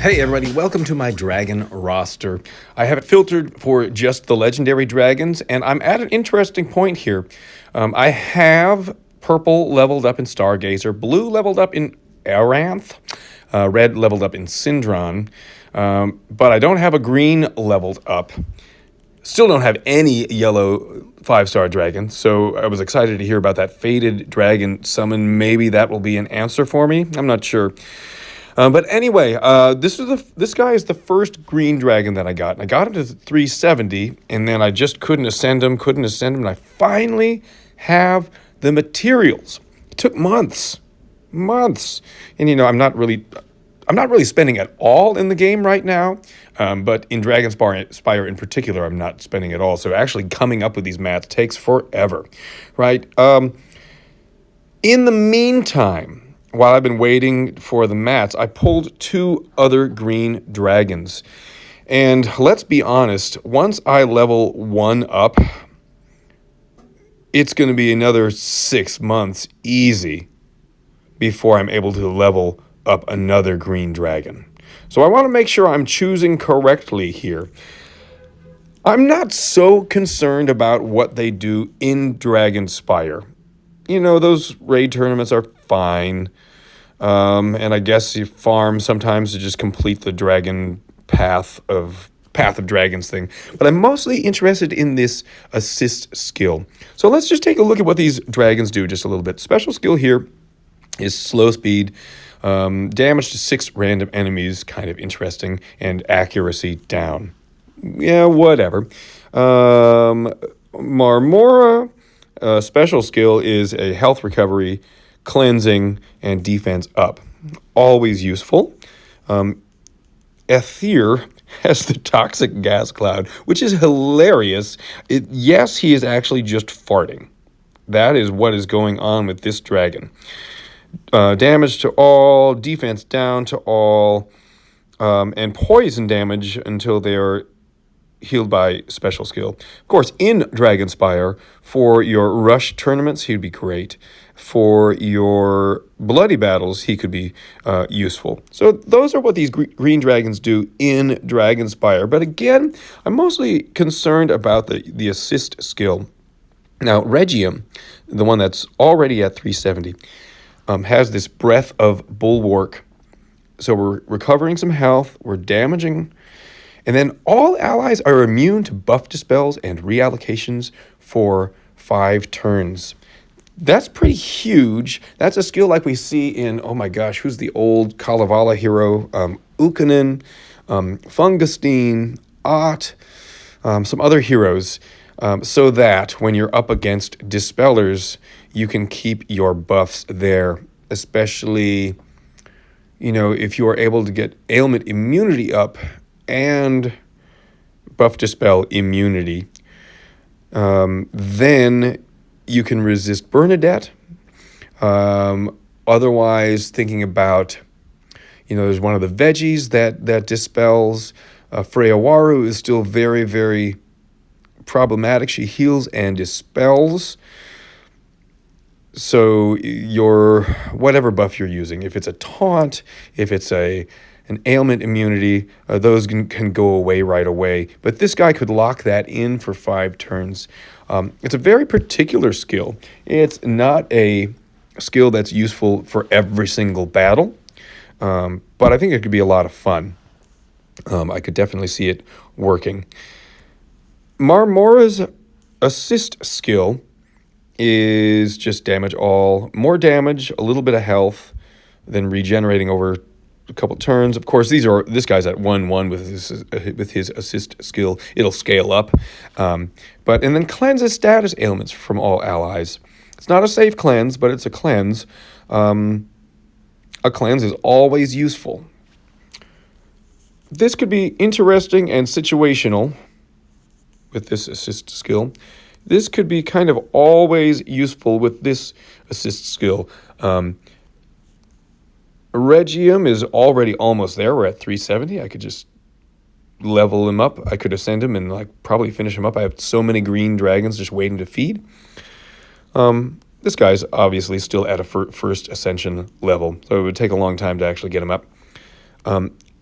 Hey everybody, welcome to my dragon roster. I have it filtered for just the legendary dragons, and I'm at an interesting point here. I have purple leveled up in Stargazer, blue leveled up in Aranth, red leveled up in Syndron, but I don't have a green leveled up. Still don't have any yellow 5-star dragon, so I was excited to hear about that faded dragon summon. Maybe that will be an answer for me. I'm not sure. But anyway, this guy is the first green dragon that I got. And I got him to 370, and then I just couldn't ascend him, and I finally have the materials. It took months. And I'm not really spending at all in the game right now, but in Dragon Spire in particular, I'm not spending at all. So actually coming up with these mats takes forever, right? In the meantime, while I've been waiting for the mats, I pulled 2 other green dragons. And let's be honest, once I level 1 up, it's going to be another 6 months easy before I'm able to level up another green dragon. So I want to make sure I'm choosing correctly here. I'm not so concerned about what they do in Dragon Spire. Those raid tournaments are fine. And I guess you farm sometimes to just complete the dragon path of dragons thing. But I'm mostly interested in this assist skill. So let's just take a look at what these dragons do just a little bit. Special skill here is slow speed, damage to 6 random enemies, kind of interesting, and accuracy down. Yeah, whatever. Marmora, special skill is a health recovery, cleansing, and defense up. Always useful. Ether has the toxic gas cloud, which is hilarious. Yes, he is actually just farting. That is what is going on with this dragon. Damage to all, defense down to all, and poison damage until they are healed by special skill. Of course, in Dragon Spire, for your rush tournaments, he'd be great. For your bloody battles, he could be useful. So those are what these green dragons do in Dragon Spire. But again, I'm mostly concerned about the assist skill. Now, Regium, the one that's already at 370, has this Breath of Bulwark. So we're recovering some health, we're damaging, and then all allies are immune to buff dispels and reallocations for 5 turns. That's pretty huge. That's a skill like we see in, oh my gosh, who's the old Kalevala hero? Ukkonen, Fungustine, Ott, some other heroes, so that when you're up against dispellers, you can keep your buffs there, especially, if you are able to get ailment immunity up and buff dispel immunity, then you can resist Bernadette. Otherwise, thinking about, there's one of the veggies that dispels. Freyawaru is still very, very problematic. She heals and dispels. So whatever buff you're using, if it's a taunt, if it's an ailment immunity, those can go away right away. But this guy could lock that in for 5 turns. It's a very particular skill. It's not a skill that's useful for every single battle, but I think it could be a lot of fun. I could definitely see it working. Marmora's assist skill is just damage all. More damage, a little bit of health, then regenerating over a couple turns. Of course, this guy's at 1/1 with his assist skill. It'll scale up. And then cleanses status ailments from all allies. It's not a safe cleanse, but it's a cleanse. A cleanse is always useful. This could be interesting and situational with this assist skill. This could be kind of always useful with this assist skill. Regium is already almost there. We're at 370. I could just level him up. I could ascend him and probably finish him up. I have so many green dragons just waiting to feed. This guy's obviously still at a first ascension level, so it would take a long time to actually get him up.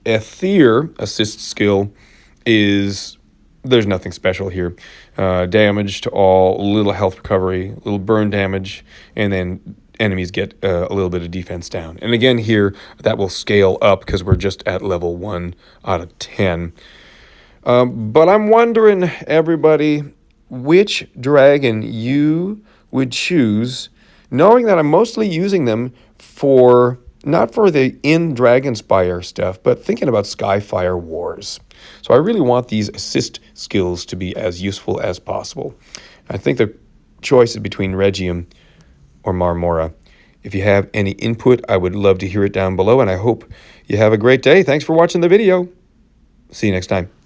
Ether assist skill is, there's nothing special here. Damage to all, little health recovery, little burn damage, and then enemies get a little bit of defense down. And again here, that will scale up because we're just at level 1 out of 10. But I'm wondering, everybody, which dragon you would choose, knowing that I'm mostly using them for, not for the in-Dragonspire stuff, but thinking about Skyfire Wars. So I really want these assist skills to be as useful as possible. I think the choice is between Regium or Marmora. If you have any input, I would love to hear it down below, and I hope you have a great day. Thanks for watching the video. See you next time.